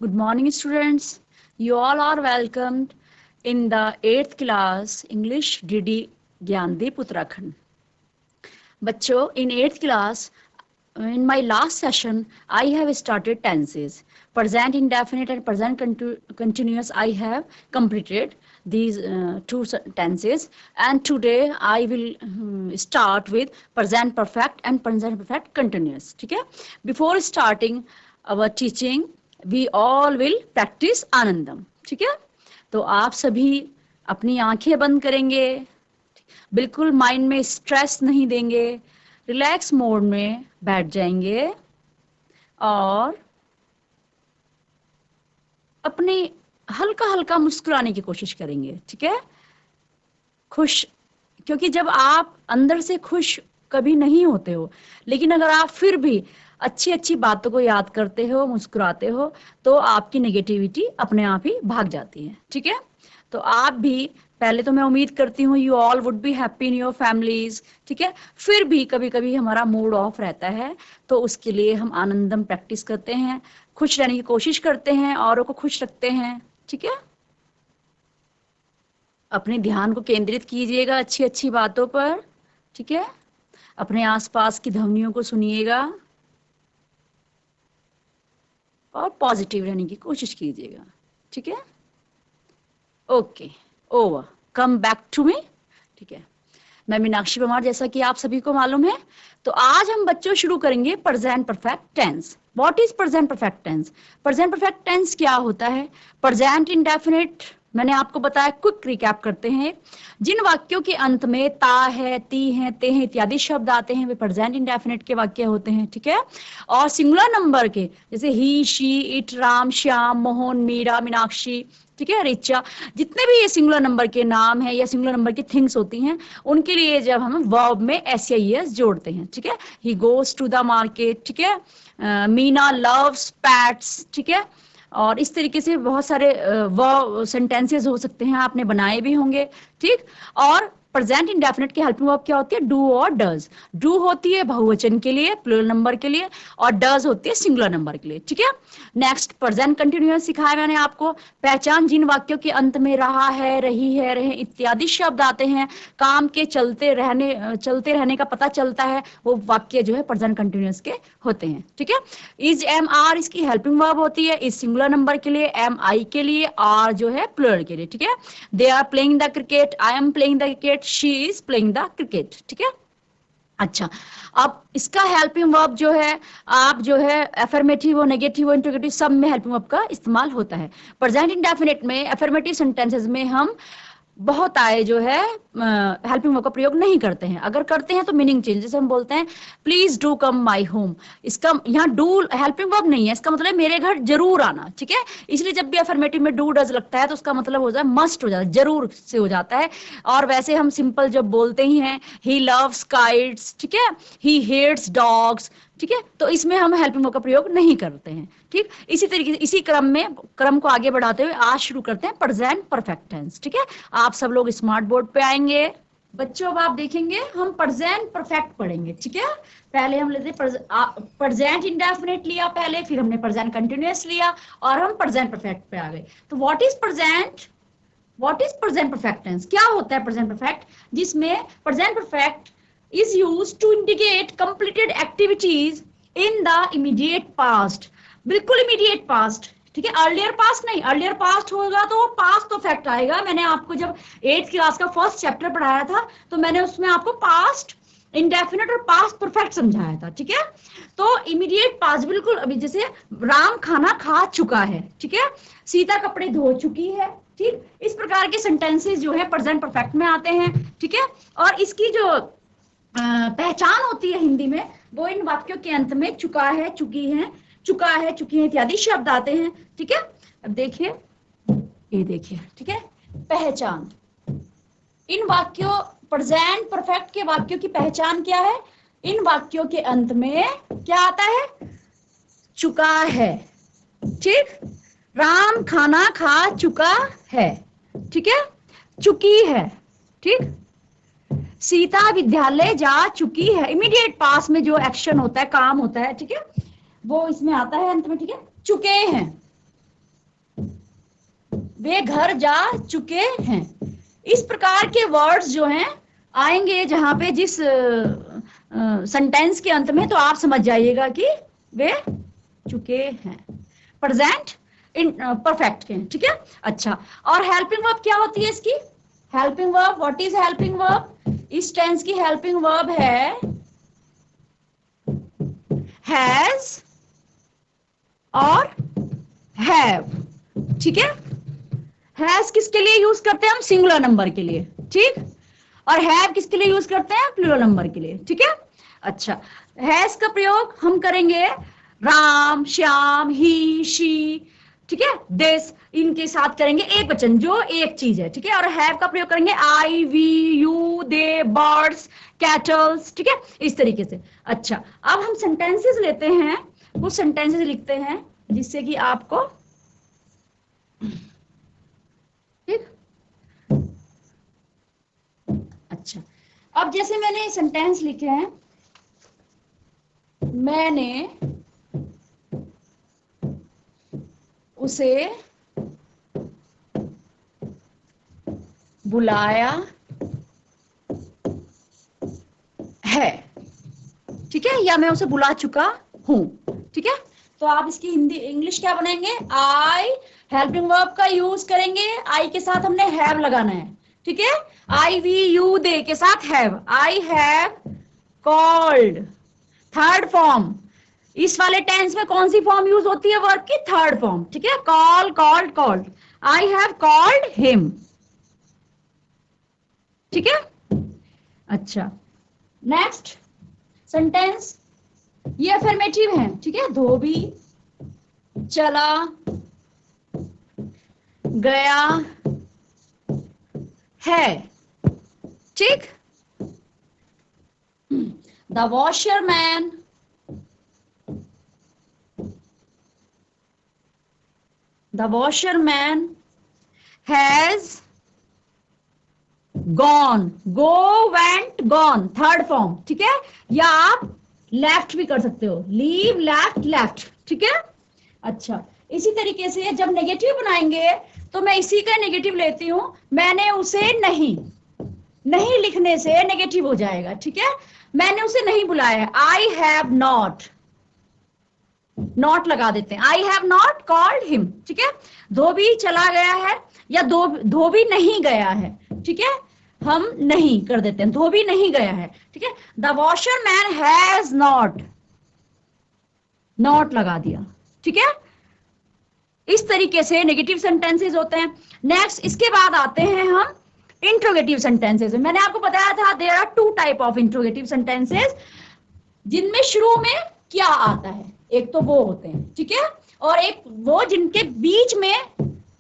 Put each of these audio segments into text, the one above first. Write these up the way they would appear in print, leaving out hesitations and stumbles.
Good morning, students. You all are welcomed in the 8th class English DD Gyandeep Uttarakhand. बच्चों, in 8th class, in my last session, I have started tenses. Present indefinite and present continuous I have completed these two tenses, and today I will start with present perfect and present perfect continuous. ठीक है? Before starting our teaching, we all will practice आनंदम. ठीक है? तो आप सभी अपनी आंखें बंद करेंगे, बिल्कुल माइंड में स्ट्रेस नहीं देंगे, रिलैक्स मोड में बैठ जाएंगे और अपने हल्का हल्का मुस्कुराने की कोशिश करेंगे. ठीक है? खुश, क्योंकि जब आप अंदर से खुश कभी नहीं होते हो, लेकिन अगर आप फिर भी अच्छी अच्छी बातों को याद करते हो, मुस्कुराते हो, तो आपकी नेगेटिविटी अपने आप ही भाग जाती है. ठीक है? तो आप भी, पहले तो मैं उम्मीद करती हूँ you all would be happy in your families. ठीक है? फिर भी कभी कभी हमारा मूड ऑफ रहता है, तो उसके लिए हम आनंदम प्रैक्टिस करते हैं, खुश रहने की कोशिश करते हैं, औरों को खुश रखते हैं. ठीक है? अपने ध्यान को केंद्रित कीजिएगा अच्छी अच्छी बातों पर. ठीक है? अपने आसपास की ध्वनियों को सुनिएगा और पॉजिटिव रहने की कोशिश कीजिएगा. ठीक है? Okay, over, come back to me. ठीक है? मैं मीनाक्षी परमार, जैसा कि आप सभी को मालूम है. तो आज हम बच्चों शुरू करेंगे present perfect tense. What is present perfect tense? Present perfect tense क्या होता है? प्रेजेंट इंडेफिनिट, मैंने आपको बताया, क्विक रिकैप करते हैं. जिन वाक्यों के अंत में ता है, ती है, ते हैं इत्यादि शब्द आते हैं, वे प्रेजेंट इंडेफिनिट के वाक्य होते हैं. ठीक है? और सिंगुलर नंबर के, जैसे ही, शी, इट, राम, श्याम, मोहन, मीरा, मीनाक्षी, ठीक है, रिचा, जितने भी ये सिंगुलर नंबर के नाम है या सिंगुलर नंबर की थिंग्स होती हैं, उनके लिए जब हम वर्ब में एस जोड़ते हैं. ठीक है? He goes to the market. ठीक है? Meena loves pets. ठीक है? और इस तरीके से बहुत सारे वर्ब सेंटेंसेस हो सकते हैं, आपने बनाए भी होंगे. ठीक? और प्रेजेंट इंडेफिनिट की हेल्पिंग वर्ब क्या होती है? डू और डज. डू होती है बहुवचन के लिए, प्लूरल नंबर के लिए, और डज होती है सिंगुलर नंबर के लिए. ठीक है? नेक्स्ट, प्रेजेंट कंटिन्यूअस सिखाया मैंने आपको. पहचान, जिन वाक्यों के अंत में रहा है, रही है, रहे इत्यादि शब्द आते हैं, काम के चलते रहने का पता चलता है, वो वाक्य जो है प्रेजेंट कंटिन्यूअस के होते हैं. ठीक है? इज, एम, आर इसकी हेल्पिंग वर्ब होती है. इज सिंगुलर नंबर के लिए, एम आई के लिए, आर जो है प्लूरल के लिए. ठीक है? They are playing the cricket, I am playing the cricket, she is playing the cricket. ठीक है? अच्छा, अब इसका हेल्पिंग वर्ब जो है, आप जो है अफर्मेटिव हो, नेगेटिव हो, इंटरोगेटिव, सब में हेल्पिंग वर्ब का इस्तेमाल होता है. प्रेजेंट इंडेफिनिट में अफर्मेटिव सेंटेंसेस में हम बहुत आए जो है हेल्पिंग वर्ब का प्रयोग नहीं करते हैं. अगर करते हैं तो मीनिंग चेंज, जैसे हम बोलते हैं please do come my home. इसका यहाँ डू हेल्पिंग वर्ब नहीं है, इसका मतलब है मेरे घर जरूर आना. ठीक है? इसलिए जब भी अफर्मेटिव में डू डज लगता है तो उसका मतलब हो जाए मस्ट हो जाता है, जरूर से हो जाता है. और वैसे हम सिंपल जब बोलते ही हैं, ही लव्स काइट्स. ठीक है? He hates dogs. ठीक है? तो इसमें हम हेल्पिंग वर्ब का प्रयोग नहीं करते हैं. ठीक? इसी तरीके से इसी क्रम को आगे बढ़ाते हुए आज शुरू करते हैं प्रेजेंट परफेक्ट टेंस. ठीक है? आप सब लोग स्मार्ट बोर्ड पे आएंगे. बच्चों, अब आप देखेंगे हम प्रेजेंट परफेक्ट पढ़ेंगे. ठीक है? पहले हम लेते प्रेजेंट इंडेफिनिट लिया पहले, फिर हमने प्रेजेंट कंटिन्यूअस लिया, और हम प्रेजेंट परफेक्ट पे आ गए. तो what is present perfect tense? क्या होता है प्रेजेंट परफेक्ट? जिसमें present perfect is used to indicate completed activities in the immediate past. बिल्कुल immediate past. ठीक है? अर्लियर पास्ट नहीं. अर्लियर पास्ट होगा तो पास्ट परफेक्ट आएगा. मैंने आपको जब 8th क्लास का फर्स्ट चैप्टर पढ़ाया था तो मैंने उसमें आपको पास्ट इंडेफिनिट और पास्ट परफेक्ट समझाया था. ठीक है? तो इमीडिएट पास्ट बिल्कुल अभी, जैसे राम खाना खा चुका है. ठीक है? सीता कपड़े धो चुकी है. ठीक? इस प्रकार के सेंटेंसेस जो है प्रेजेंट परफेक्ट में आते हैं. ठीक है? और इसकी जो पहचान होती है हिंदी में, वो इन वाक्यों के अंत में चुका है, चुकी है, चुका है, चुकी है इत्यादि शब्द आते हैं. ठीक है? अब देखिए, ये देखिए. ठीक है? पहचान, इन वाक्यों, प्रेजेंट परफेक्ट के वाक्यों की पहचान क्या है? इन वाक्यों के अंत में क्या आता है? चुका है. ठीक? राम खाना खा चुका है. ठीक है? चुकी है. ठीक? सीता विद्यालय जा चुकी है. इमीडिएट पास में जो एक्शन होता है, काम होता है, ठीक है, वो इसमें आता है अंत में. ठीक है? चुके हैं. वे घर जा चुके हैं। इस प्रकार के वर्ड्स जो हैं आएंगे जहां पे जिस सेंटेंस के अंत में, तो आप समझ जाइएगा कि वे चुके हैं, प्रेजेंट इन परफेक्ट के, ठीक है। अच्छा, और हेल्पिंग वर्ब क्या होती है इसकी? Helping verb, what is helping verb? इस टेंस की हेल्पिंग वर्ब है हैज और हैव, ठीक है। हैज किसके लिए यूज करते हैं हम? सिंगुलर नंबर के लिए, ठीक। और हैव किसके लिए यूज करते हैं? प्लूरल नंबर के लिए, ठीक है। अच्छा, हैज का प्रयोग हम करेंगे राम, श्याम, ही, शी, ठीक है, दिस, इनके साथ करेंगे एक वचन जो एक चीज है, ठीक है। और हैव का प्रयोग करेंगे I, we, you, they, birds, cattles, ठीक है, इस तरीके से। अच्छा, अब हम सेंटेंसेस लेते हैं, कुछ सेंटेंसेस लिखते हैं जिससे कि आपको, ठीक। अच्छा, अब जैसे मैंने सेंटेंस लिखे हैं, मैंने उसे बुलाया है, ठीक है, या मैं उसे बुला चुका हूं, ठीक है। तो आप इसकी हिंदी इंग्लिश क्या बनाएंगे? आई, हेल्पिंग वर्ब का यूज करेंगे, आई के साथ हमने हैव लगाना है, ठीक है। आई, वी, यू, दे के साथ have, I have called, third form. इस वाले टेंस में कौन सी फॉर्म यूज होती है वर्ब की? थर्ड फॉर्म, ठीक है। Call, called, called, I have called him, ठीक है। अच्छा, नेक्स्ट सेंटेंस, ये अफर्मेटिव है, ठीक है। धोबी चला गया है, ठीक। The washerman has gone, go, went, gone, third form, ठीक है। या आप लेफ्ट भी कर सकते हो, लीव, लेफ्ट, लेफ्ट, ठीक है। अच्छा, इसी तरीके से जब नेगेटिव बनाएंगे तो मैं इसी का नेगेटिव लेती हूं, मैंने उसे नहीं, नहीं लिखने से नेगेटिव हो जाएगा, ठीक है। मैंने उसे नहीं बुलाया, आई हैव नॉट, नॉट लगा देते हैं, I have not called him, ठीक है। धोबी चला गया है, या धोबी नहीं गया है, ठीक है, हम नहीं कर देते हैं, धोबी नहीं गया है, ठीक है। The washerman has not, not लगा दिया, ठीक है। इस तरीके से नेगेटिव सेंटेंसेस होते हैं। नेक्स्ट, इसके बाद आते हैं हम इंट्रोगेटिव सेंटेंसेस। मैंने आपको बताया था there are two type of interrogative sentences, जिनमें शुरू में क्या आता है, एक तो वो होते हैं, ठीक है, और एक वो जिनके बीच में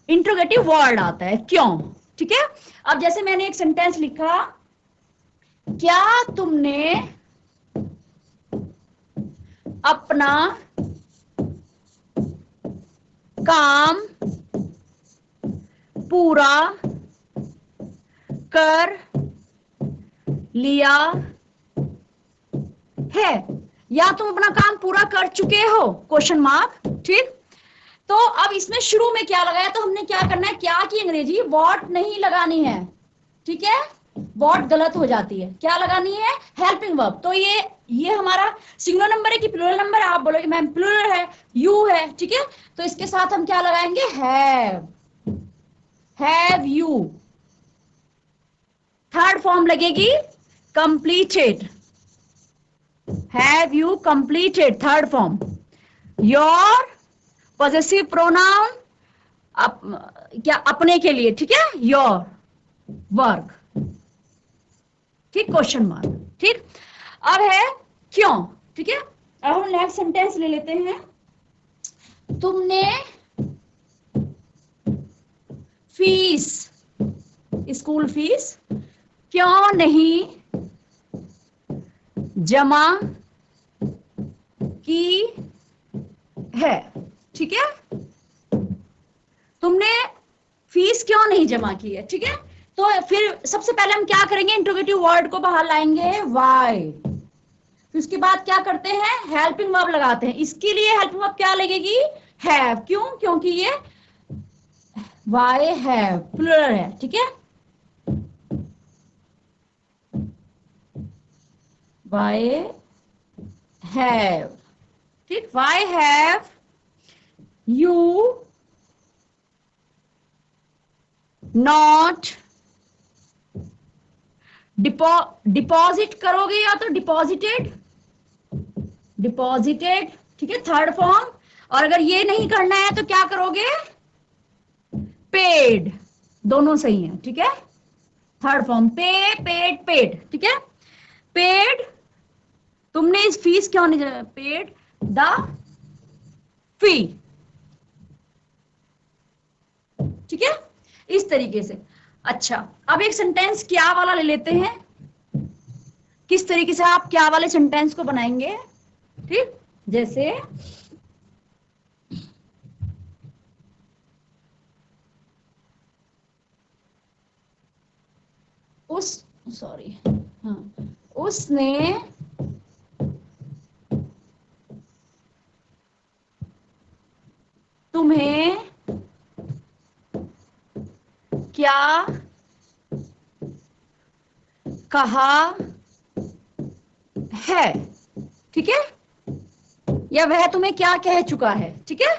इंट्रोगेटिव वर्ड आता है, क्यों, ठीक है। अब जैसे मैंने एक सेंटेंस लिखा, क्या तुमने अपना काम पूरा कर लिया है, या तुम अपना काम पूरा कर चुके हो, क्वेश्चन मार्क, ठीक। तो अब इसमें शुरू में क्या लगाया, तो हमने क्या करना है, क्या की अंग्रेजी व्हाट नहीं लगानी है, ठीक है, व्हाट गलत हो जाती है, क्या लगानी है, हेल्पिंग वर्ब। तो ये हमारा सिंगुलर नंबर है कि प्लूरल नंबर है? आप बोलोगे मैम प्लूरल है, यू है, ठीक है। तो इसके साथ हम क्या लगाएंगे, हैव यू। थर्ड फॉर्म लगेगी completed, have you completed, third form. Your possessive pronoun, क्या अपने के लिए, ठीक है, योर वर्क, ठीक, क्वेश्चन मार्क, ठीक। अब है क्यों, ठीक है। अब हम नेक्स्ट सेंटेंस ले लेते हैं, तुमने फीस, स्कूल फीस क्यों नहीं जमा की है, ठीक है। तुमने फीस क्यों नहीं जमा की है, ठीक है। तो फिर सबसे पहले हम क्या करेंगे, इंट्रोगेटिव वर्ड को बाहर लाएंगे, वाई। फिर उसके बाद क्या करते हैं, हेल्पिंग वर्ब लगाते हैं। इसके लिए हेल्पिंग वर्ब क्या लगेगी, हैव, क्यों, क्योंकि ये वाई हैव प्लूरल है, ठीक है, वाई हैव, ठीक, why have you not deposit करोगे या तो डिपॉजिटेड, डिपॉजिटेड, ठीक है, थर्ड फॉर्म। और अगर ये नहीं करना है तो क्या करोगे, पेड, दोनों सही है, ठीक है, थर्ड फॉर्म पे, पेड, पेड, ठीक है, पेड, तुमने इस फीस क्यों नहीं, पेड द फी, ठीक है, इस तरीके से। अच्छा, अब एक सेंटेंस क्या वाला ले लेते हैं, किस तरीके से आप क्या वाले सेंटेंस को बनाएंगे, ठीक, जैसे उस, सॉरी, हाँ, उसने तुम्हें क्या कहा है, ठीक है, या वह तुम्हें क्या कह चुका है, ठीक है।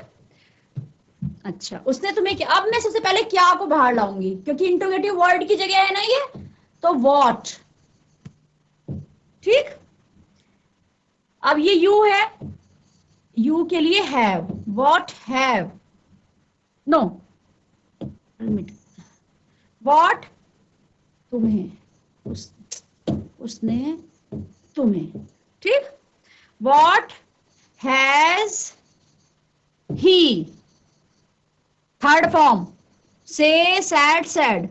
अच्छा, उसने तुम्हें क्या, अब मैं सबसे पहले क्या को बाहर लाऊंगी क्योंकि इंटरोगेटिव वर्ड की जगह है ना ये, तो व्हाट, ठीक, अब ये यू है, यू के लिए have, what have, no, what तुम्हें, उसने तुम्हें, ठीक, what has he, third form, से, said, said,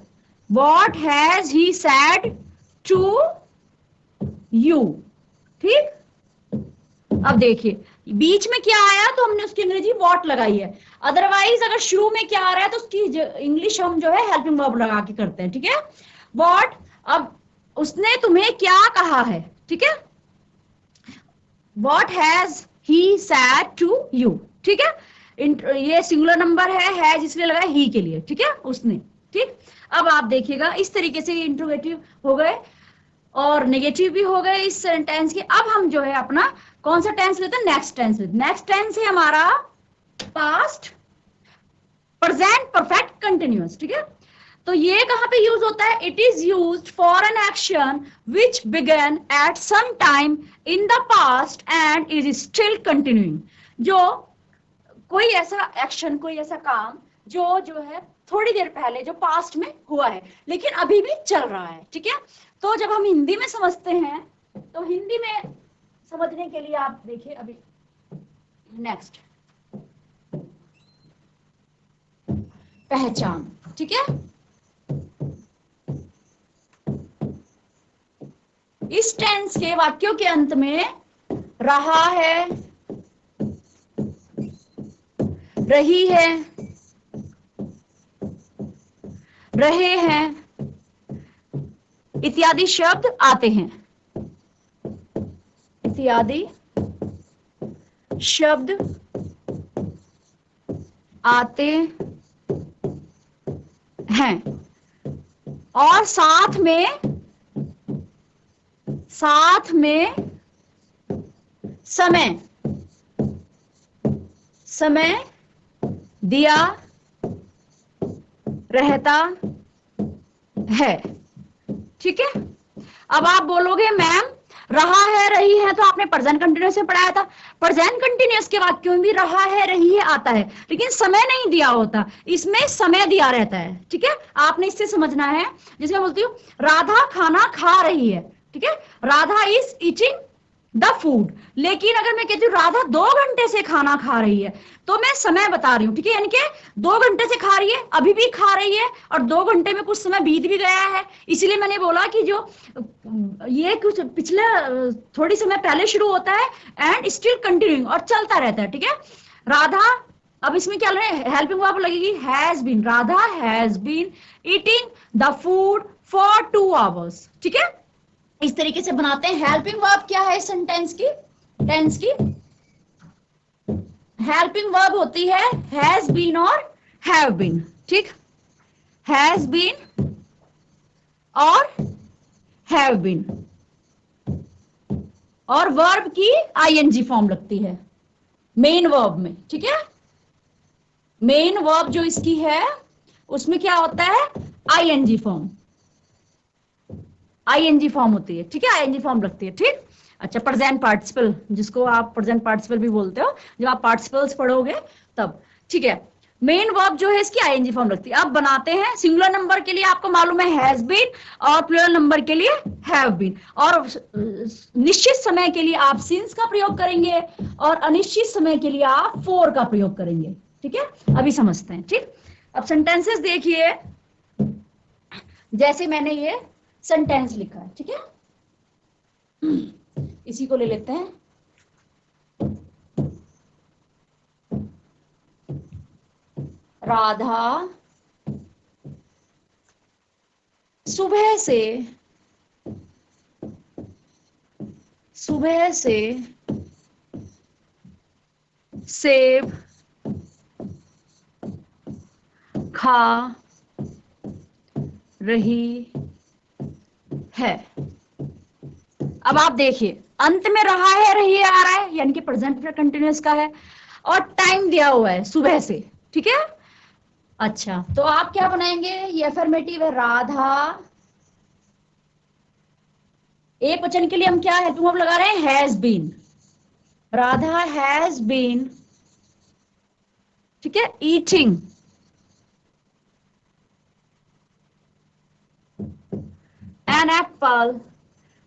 what has he said to you, ठीक। अब देखिए बीच में क्या आया तो हमने उसकी अंग्रेजी व्हाट लगाई है, अदरवाइज अगर शुरू में क्या आ रहा है तो उसकी इंग्लिश हम जो है हेल्पिंग वर्ब लगा के करते हैं, ठीक है, व्हाट, अब उसने तुम्हें क्या कहा है, ठीक है, what has he said to you, ठीक है, ये सिंगुलर नंबर है जिसलिए लगा ही के लिए, ठीक है, उसने, ठीक। अब आप देखिएगा इस तरीके से इंट्रोगेटिव हो गए और नेगेटिव भी हो गए इस टेंस के। अब हम जो है अपना कौन सा टेंस लेते हैं, नेक्स्ट टेंस लेते हैं। नेक्स्ट टेंस है हमारा पास्ट प्रेजेंट परफेक्ट कंटिन्यूअस, ठीक है, तो ये कहां पे यूज होता है, it is used for an action which began at some time in the past and is still continuing, जो कोई ऐसा एक्शन, कोई ऐसा काम जो है थोड़ी देर पहले, जो पास्ट में हुआ है लेकिन अभी भी चल रहा है, ठीक है। तो जब हम हिंदी में समझते हैं तो हिंदी में समझने के लिए आप देखिए अभी नेक्स्ट, पहचान, ठीक है, इस टेंस के वाक्यों के अंत में रहा है, रही है, रहे हैं इत्यादि शब्द आते हैं, इत्यादि शब्द आते हैं और साथ में समय दिया रहता है, ठीक है। अब आप बोलोगे मैम रहा है, रही है, तो आपने प्रेजेंट कंटिन्यूअस में पढ़ाया था, प्रेजेंट कंटिन्यूअस के वाक्यों में भी रहा है, रही है आता है, लेकिन समय नहीं दिया होता, इसमें समय दिया रहता है, ठीक है। आपने इससे समझना है, जिसमें बोलती हूँ राधा खाना खा रही है, ठीक है, Radha is eating the food, लेकिन अगर मैं कहती हूँ राधा 2 घंटे से खाना खा रही है तो मैं समय बता रही हूँ, ठीक है, यानी कि 2 घंटे से खा रही है, अभी भी खा रही है और 2 घंटे में कुछ समय बीत भी गया है, इसीलिए मैंने बोला कि जो ये कुछ पिछले थोड़ी समय पहले शुरू होता है एंड स्टिल कंटिन्यूइंग, और चलता रहता है, ठीक है। राधा, अब इसमें क्या हेल्पिंग वर्ब लगेगी, has been, Radha has been eating the food for 2 hours, ठीक है। इस तरीके से बनाते हैं। हेल्पिंग वर्ब क्या है इस सेंटेंस की, टेंस की हेल्पिंग वर्ब होती है हैज बीन और हैव बीन, ठीक। हैज बीन और हैव बीन, और वर्ब की आईएनजी फॉर्म लगती है मेन वर्ब में, ठीक है। मेन वर्ब जो इसकी है उसमें क्या होता है, आईएनजी फॉर्म, आईएनजी फॉर्म होती है, ठीक है, आईएनजी फॉर्म लगती है, ठीक। अच्छा, प्रेजेंट पार्टिसिपल, जिसको आप प्रेजेंट पार्टिसिपल भी बोलते हो, जब आप पार्टिसिपल्स पढ़ोगे तब, ठीक है। मेन वर्ब जो है इसकी आईएनजी फॉर्म लगती है। अब बनाते हैं सिंगुलर नंबर के लिए, आपको मालूम है हैज बीन, और प्लूरल नंबर के लिए हैव बीन, और निश्चित समय के लिए आप सिंस का प्रयोग करेंगे, और अनिश्चित समय के लिए आप फॉर का प्रयोग करेंगे, ठीक है। अभी समझते हैं, ठीक। अब सेंटेंसेस देखिए, जैसे मैंने ये सेंटेंस लिखा है, ठीक है, इसी को ले लेते हैं। राधा सुबह से सेब खा रही है। अब आप देखिए, अंत में रहा है, रही आ रहा है, यानी कि प्रेजेंट कंटिन्यूअस का है, और टाइम दिया हुआ है सुबह से, ठीक है। अच्छा, तो आप क्या बनाएंगे, ये अफर्मेटिव है, राधा, एक वचन के लिए हम क्या हेल्पिंग वर्ब लगा रहे हैं, has been, Radha has been, ठीक है, ईटिंग एन एप्पल।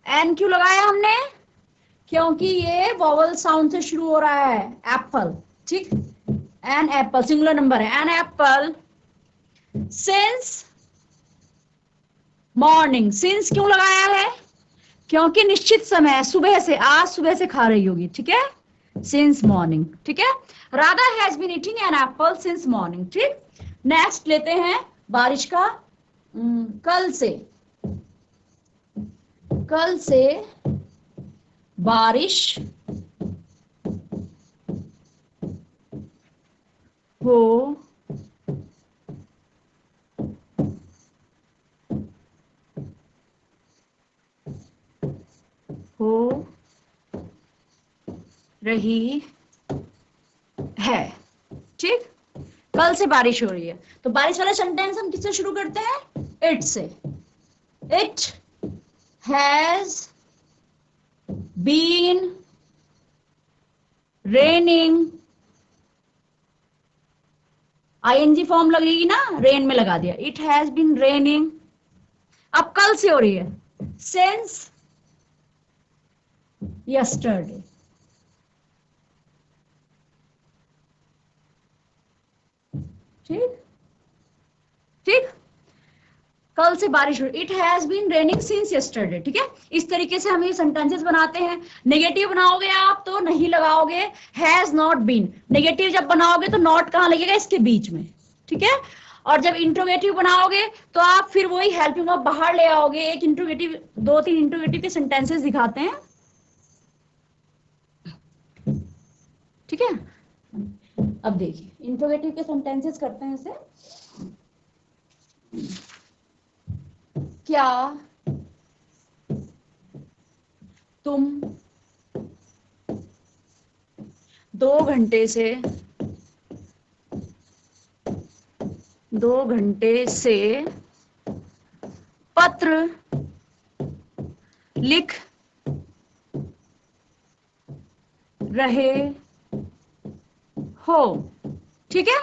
एन क्यों लगाया हमने, क्योंकि ये वॉवल साउंड से शुरू हो रहा है, एप्पल, ठीक। एन एप्पल सिंगुलर नंबर है, an apple since morning. Since क्यों लगाया है, क्योंकि निश्चित समय, सुबह से, आज सुबह से खा रही होगी, ठीक है, सिंस मॉर्निंग, ठीक है। Radha has been eating an apple since morning, ठीक। नेक्स्ट लेते हैं बारिश का, कल से बारिश हो रही है, ठीक। कल से बारिश हो रही है, तो बारिश वाला सेंटेंस हम किससे शुरू करते हैं, इट से। It has been raining, ING form लगेगी ना, रेन में लगा दिया, इट हैज बीन रेनिंग। अब कल से हो रही है, सिंस यस्टरडे, ठीक ठीक। कल से बारिश हो रही, it has been raining since yesterday, ठीक है। इस तरीके से हम ये सेंटेंसेस बनाते हैं। नेगेटिव बनाओगे आप तो नहीं लगाओगे हैज नॉट बीन, नेगेटिव जब बनाओगे तो नॉट कहां लगेगा, इसके बीच में, ठीक है। और जब इंट्रोगेटिव बनाओगे तो आप फिर वही हेल्पिंग वर्ब बाहर ले आओगे। एक इंट्रोगेटिव, दो तीन इंट्रोगेटिव के सेंटेंसेस दिखाते हैं, ठीक है। अब देखिए इंट्रोगेटिव के सेंटेंसेस करते हैं इसे। क्या तुम 2 घंटे से पत्र लिख रहे हो, ठीक है।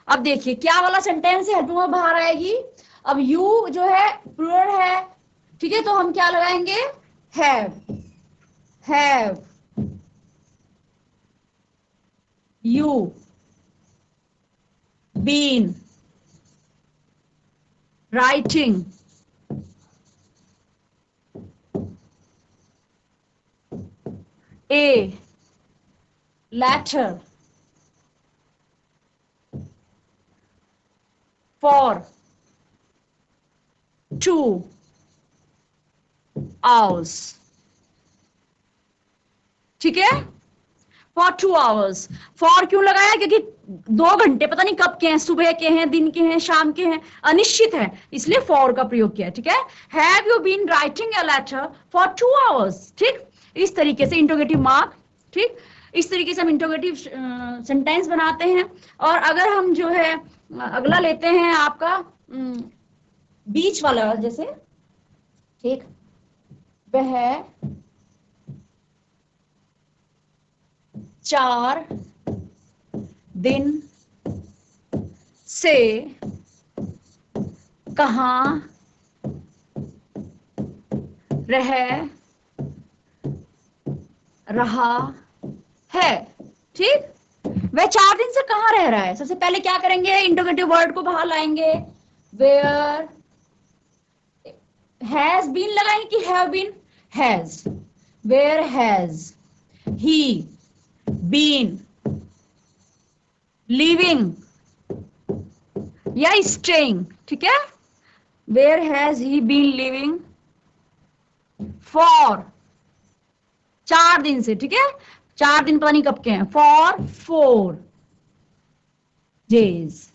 अब देखिए क्या वाला सेंटेंस है, हेल्पिंग वर्ब बाहर आएगी। अब यू जो है प्लूरल है, ठीक है, तो हम क्या लगाएंगे, have you been writing a letter for 2 hours, ठीक है। For 2 hours। फॉर क्यों लगाया? क्योंकि 2 घंटे पता नहीं कब के हैं, सुबह के हैं, दिन के हैं, शाम के हैं, अनिश्चित है, इसलिए फॉर का प्रयोग किया। ठीक है, have you been writing a letter for 2 hours। ठीक, इस तरीके से इंटरोगेटिव मार्क, ठीक, इस तरीके से हम इंटरोगेटिव सेंटेंस बनाते हैं। और अगर हम जो है अगला लेते हैं आपका बीच वाला, जैसे ठीक, वह 4 दिन से कहाँ रह रहा है। ठीक, वह 4 दिन से कहाँ रह रहा है। सबसे पहले क्या करेंगे, इंटरोगेटिव वर्ड को बाहर लाएंगे। वेयर हैज बीन लगाएंगे कि have been? Has. Where has he been living या स्टेइंग। ठीक है, where has he been living for 4 दिन से। ठीक है, 4 दिन पता नहीं कब के हैं, फॉर 4 days।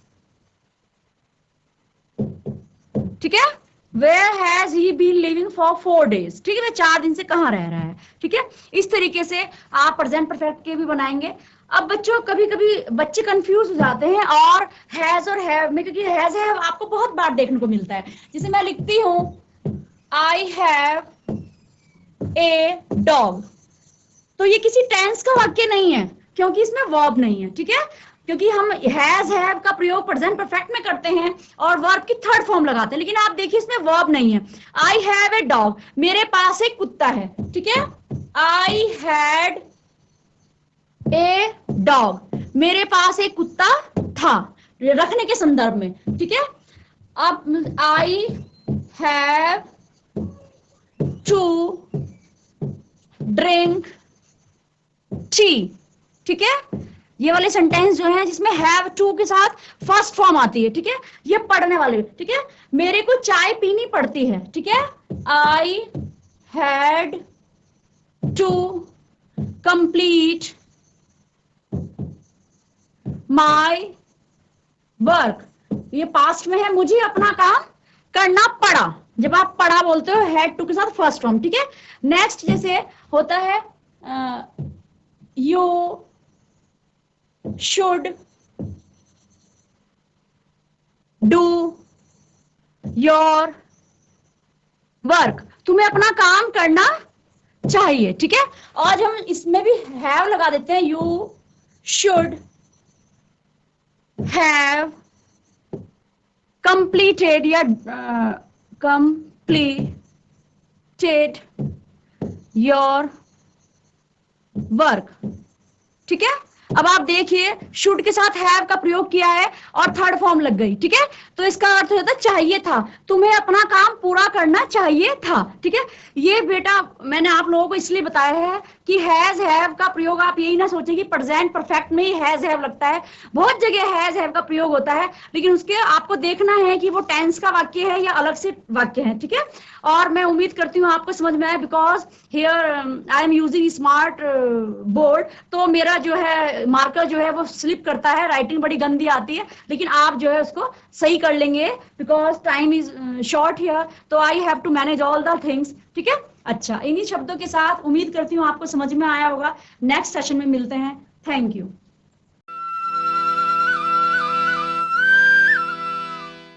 ठीक है, where has he been living for 4 days। ठीक है, वह 4 दिन से कहां रह रहा है। ठीक है, इस तरीके से आप प्रेजेंट परफेक्ट के भी बनाएंगे। अब बच्चों कभी कभी बच्चे कंफ्यूज हो जाते हैं और हैज और हैव में, क्योंकि हैज हैव आपको बहुत बार देखने को मिलता है। जैसे मैं लिखती हूं आई हैव ए डॉग, तो ये किसी टेंस का वाक्य नहीं है क्योंकि इसमें वर्ब नहीं है। ठीक है, क्योंकि हम हैज हैव का प्रयोग प्रेजेंट परफेक्ट में करते हैं और वर्ब की थर्ड फॉर्म लगाते हैं, लेकिन आप देखिए इसमें वर्ब नहीं है। आई हैव ए डॉग, मेरे पास एक कुत्ता है। ठीक है, आई हैड ए डॉग, मेरे पास एक कुत्ता था, रखने के संदर्भ में। ठीक है, अब I have to drink tea. ठीक है, ये वाले सेंटेंस जो हैं जिसमें हैव टू के साथ फर्स्ट फॉर्म आती है। ठीक है, ये पढ़ने वाले। ठीक है, मेरे को चाय पीनी पड़ती है। ठीक है, I had to complete my work, ये पास्ट में है, मुझे अपना काम करना पड़ा। जब आप पढ़ा बोलते हो हैड टू के साथ फर्स्ट फॉर्म। ठीक है, नेक्स्ट जैसे होता है you should do your work, तुम्हें अपना काम करना चाहिए। ठीक है, आज हम इसमें भी हैव लगा देते हैं। यू शुड हैव कंप्लीटेड या कंप्लीटेड योर वर्क। ठीक है, अब आप देखिए शुड के साथ हैव का प्रयोग किया है और थर्ड फॉर्म लग गई। ठीक है, तो इसका अर्थ होता है चाहिए था, तुम्हें अपना काम पूरा करना चाहिए था। ठीक है, ये बेटा मैंने आप लोगों को इसलिए बताया है कि हैज हैव का प्रयोग आप यही ना सोचें कि प्रेजेंट परफेक्ट में ही हैज हैव लगता है। बहुत जगह हैज हैव का प्रयोग होता है, लेकिन उसके आपको देखना है कि वो टेंस का वाक्य है या अलग से वाक्य है। ठीक है, और मैं उम्मीद करती हूँ आपको समझ में आया, because here I am using smart board, तो मेरा जो है मार्कर जो है वो स्लिप करता है, राइटिंग बड़ी गंदी आती है, लेकिन आप जो है उसको सही कर लेंगे because time is short here, तो I have to manage all the things. ठीक है, अच्छा, इन्हीं शब्दों के साथ उम्मीद करती हूँ आपको समझ में आया होगा। नेक्स्ट सेशन में मिलते हैं। Thank you.